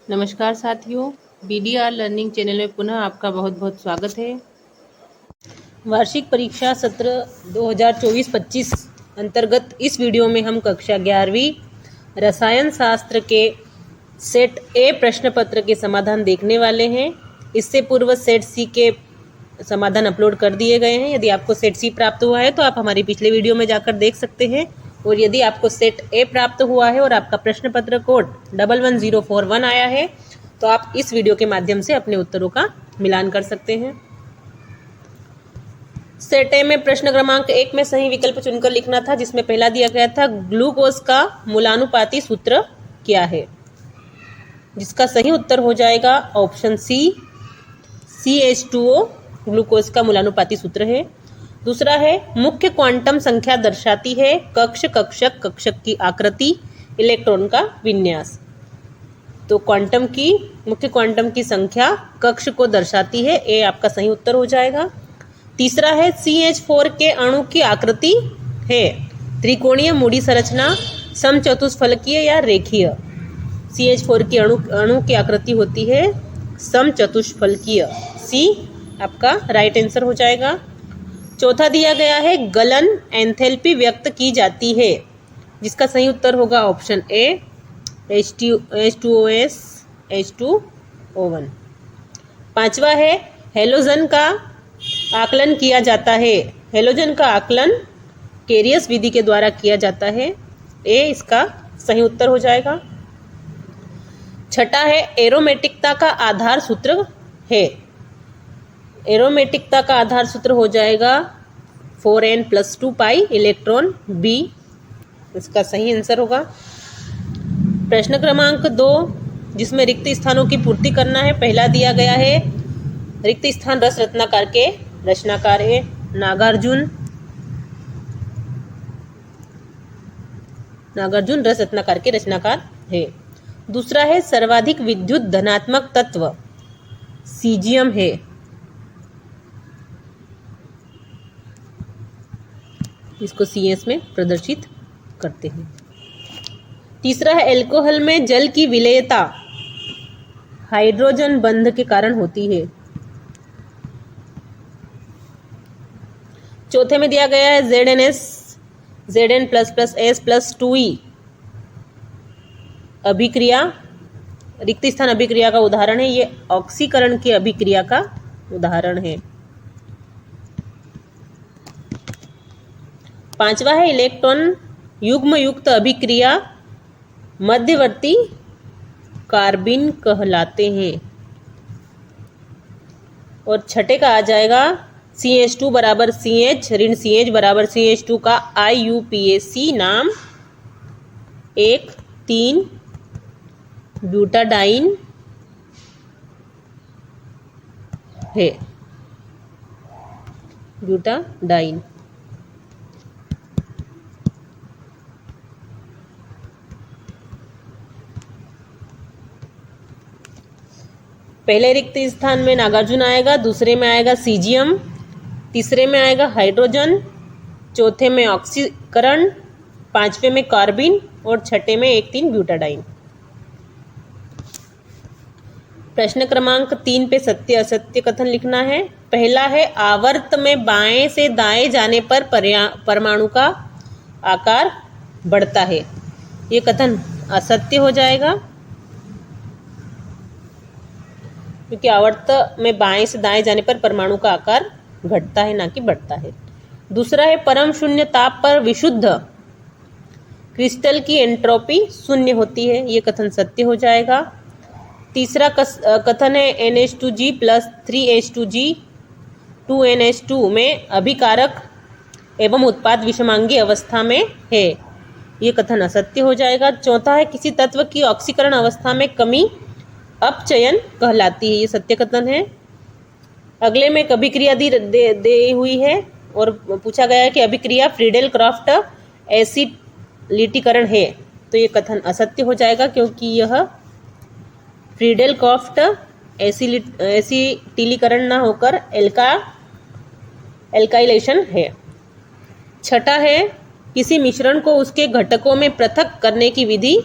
नमस्कार साथियों, BDR learning channel में पुनः आपका बहुत बहुत स्वागत है। वार्षिक परीक्षा सत्र 2024-25 अंतर्गत इस वीडियो में हम कक्षा 11वीं रसायन शास्त्र के सेट ए प्रश्न पत्र के समाधान देखने वाले हैं। इससे पूर्व सेट सी के समाधान अपलोड कर दिए गए हैं। यदि आपको सेट सी प्राप्त हुआ है तो आप हमारी पिछले वीडियो में जाकर देख सकते हैं, और यदि आपको सेट ए प्राप्त हुआ है और आपका प्रश्न पत्र कोड 11041 आया है तो आप इस वीडियो के माध्यम से अपने उत्तरों का मिलान कर सकते हैं। सेट ए में प्रश्न क्रमांक 1 में सही विकल्प चुनकर लिखना था, जिसमें पहला दिया गया था ग्लूकोज का मूलानुपाती सूत्र क्या है, जिसका सही उत्तर हो जाएगा ऑप्शन सी, CH2O ग्लूकोज का मूलानुपाती सूत्र है। दूसरा है मुख्य क्वांटम संख्या दर्शाती है कक्ष, कक्षक, कक्षक की आकृति, इलेक्ट्रॉन का विन्यास। तो मुख्य क्वांटम की संख्या कक्ष को दर्शाती है, ए आपका सही उत्तर हो जाएगा। तीसरा है CH4 के अणु की आकृति है त्रिकोणीय मूडी संरचना, समचतुष्फलकीय या रेखीय। CH4 की अणु की आकृति होती है समचतुष्फलकीय, सी आपका राइट आंसर हो जाएगा। चौथा दिया गया है गलन एंथैल्पी व्यक्त की जाती है, जिसका सही उत्तर होगा ऑप्शन ए, H2OS H2O1। पांचवा है हेलोजन का आकलन किया जाता है, हेलोजन का आकलन कैरियस विधि के द्वारा किया जाता है, ए इसका सही उत्तर हो जाएगा। छठा है एरोमेटिकता का आधार सूत्र है, एरोमेटिकता का आधार सूत्र हो जाएगा 4n+2 पाई इलेक्ट्रॉन बी, इसका सही आंसर होगा। प्रश्न क्रमांक 2 जिसमें रिक्त स्थानों की पूर्ति करना है, पहला दिया गया है रिक्त स्थान रस रत्नाकार के रचनाकार है नागार्जुन रस रत्नाकार के रचनाकार है। दूसरा है सर्वाधिक विद्युत धनात्मक तत्व सीजियम है, इसको CS में प्रदर्शित करते हैं। तीसरा है एल्कोहल में जल की विलेयता हाइड्रोजन बंध के कारण होती है। चौथे में दिया गया है Zn++S+2E अभिक्रिया, रिक्त स्थान अभिक्रिया का उदाहरण है, ये ऑक्सीकरण की अभिक्रिया का उदाहरण है। पांचवा है इलेक्ट्रॉन युग्म युक्त अभिक्रिया मध्यवर्ती कार्बिन कहलाते हैं। और छठे का आ जाएगा CH2 बराबर CH ऋण CH बराबर CH2 का IUPAC नाम 1,3 ब्यूटाडाइन है, ब्यूटाडाइन। पहले रिक्त स्थान में नागार्जुन आएगा, दूसरे में आएगा सीजियम, तीसरे में आएगा हाइड्रोजन, चौथे में ऑक्सीकरण, पांचवे में कार्बिन और छठे में 1,3 ब्यूटाडाइन। प्रश्न क्रमांक 3 पे सत्य असत्य कथन लिखना है। पहला है आवर्त में बाएं से दाएं जाने पर परमाणु का आकार बढ़ता है, ये कथन असत्य हो जाएगा, क्योंकि आवर्त में बाएं से दाएं जाने पर परमाणु का आकार घटता है, ना कि बढ़ता है। दूसरा है परम शून्य ताप पर विशुद्ध क्रिस्टल की एंट्रोपी शून्य होती है, ये कथन सत्य हो जाएगा। तीसरा कथन है NH2G + 3H2G 2NH2 में अभिकारक एवं उत्पाद विषमांगी अवस्था में है, ये कथन असत्य हो जाएगा। चौथा है किसी तत्व की ऑक्सीकरण अवस्था में कमी अपचयन कहलाती है, ये सत्य कथन है। अगले में एक अभिक्रिया दे हुई है और पूछा गया है कि अभिक्रिया फ्रीडेल क्राफ्ट एसिटिलीकरण है, तो ये कथन असत्य हो जाएगा, क्योंकि यह फ्रीडेल क्राफ्ट एसिटिलीकरण ना होकर एल्काइलेशन है। छठा है किसी मिश्रण को उसके घटकों में पृथक करने की विधि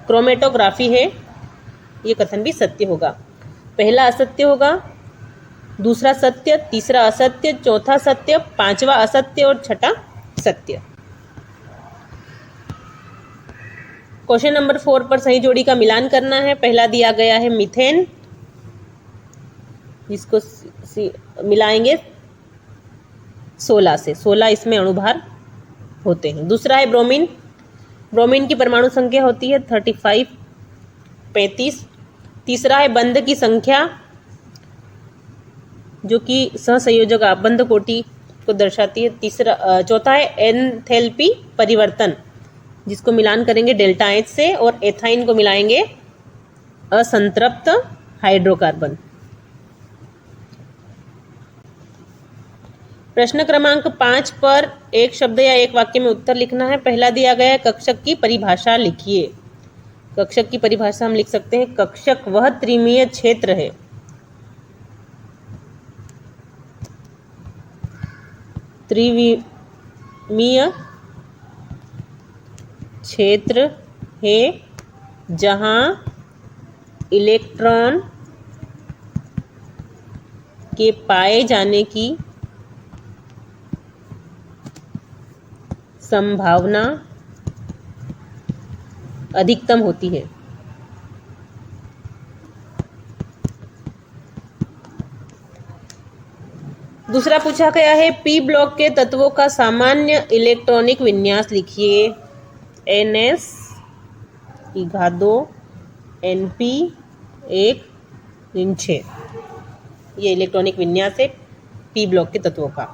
क्रोमेटोग्राफी है। ये कथन भी सत्य होगा। पहला असत्य होगा, दूसरा सत्य, तीसरा असत्य, चौथा सत्य, पांचवा असत्य और छठा सत्य। क्वेश्चन नंबर 4 पर सही जोड़ी का मिलान करना है। पहला दिया गया है मीथेन, जिसको मिलाएंगे 16 से, 16 इसमें अणुभार होते हैं। दूसरा है ब्रोमीन, ब्रोमीन की परमाणु संख्या होती है 35। तीसरा है बंध की संख्या, जो कि सहसंयोजक आबंध कोटि को दर्शाती है। चौथा है एंथैल्पी परिवर्तन, जिसको मिलान करेंगे डेल्टा एच से, और एथाइन को मिलाएंगे असंतृप्त हाइड्रोकार्बन। प्रश्न क्रमांक 5 पर एक शब्द या एक वाक्य में उत्तर लिखना है। पहला दिया गया है कक्षक की परिभाषा लिखिए। कक्षक की परिभाषा हम लिख सकते हैं, कक्षक वह त्रिमीय क्षेत्र है त्रिविमीय क्षेत्र है जहां इलेक्ट्रॉन के पाए जाने की संभावना अधिकतम होती है। दूसरा पूछा गया है पी ब्लॉक के तत्वों का सामान्य इलेक्ट्रॉनिक विन्यास लिखिए। Ns(2) Np(1) ये इलेक्ट्रॉनिक विन्यास है पी ब्लॉक के तत्वों का।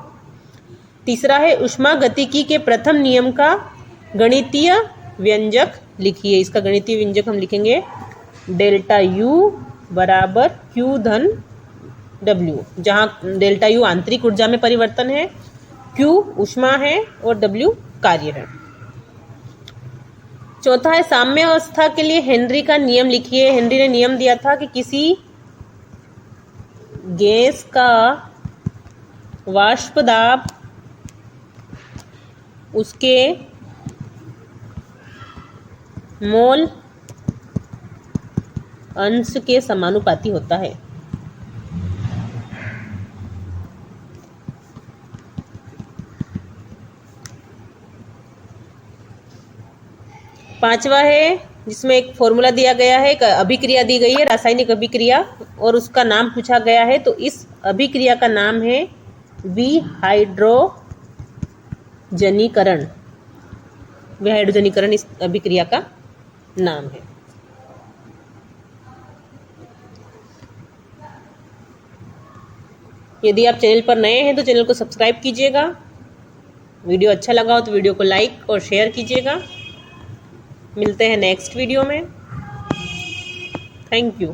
तीसरा है ऊष्मागतिकी के प्रथम नियम का गणितीय व्यंजक लिखिए। इसका गणितीय व्यंजक हम लिखेंगे डेल्टा U बराबर Q धन W, जहाँ डेल्टा U आंतरिक ऊर्जा में परिवर्तन है, Q ऊष्मा है और W कार्य है। चौथा है साम्य अवस्था के लिए हेनरी का नियम लिखिए। हेनरी ने नियम दिया था कि किसी गैस का वाष्प दाब उसके मोल अंश के समानुपाती होता है। पांचवा है जिसमें एक फॉर्मूला दिया गया है, एक अभिक्रिया दी गई है, रासायनिक अभिक्रिया, और उसका नाम पूछा गया है। तो इस अभिक्रिया का नाम है विहाइड्रोजनीकरण। विहाइड्रोजनीकरण इस अभिक्रिया का नाम है। यदि आप चैनल पर नए हैं तो चैनल को सब्सक्राइब कीजिएगा। वीडियो अच्छा लगा हो तो वीडियो को लाइक और शेयर कीजिएगा। मिलते हैं नेक्स्ट वीडियो में। Thank you.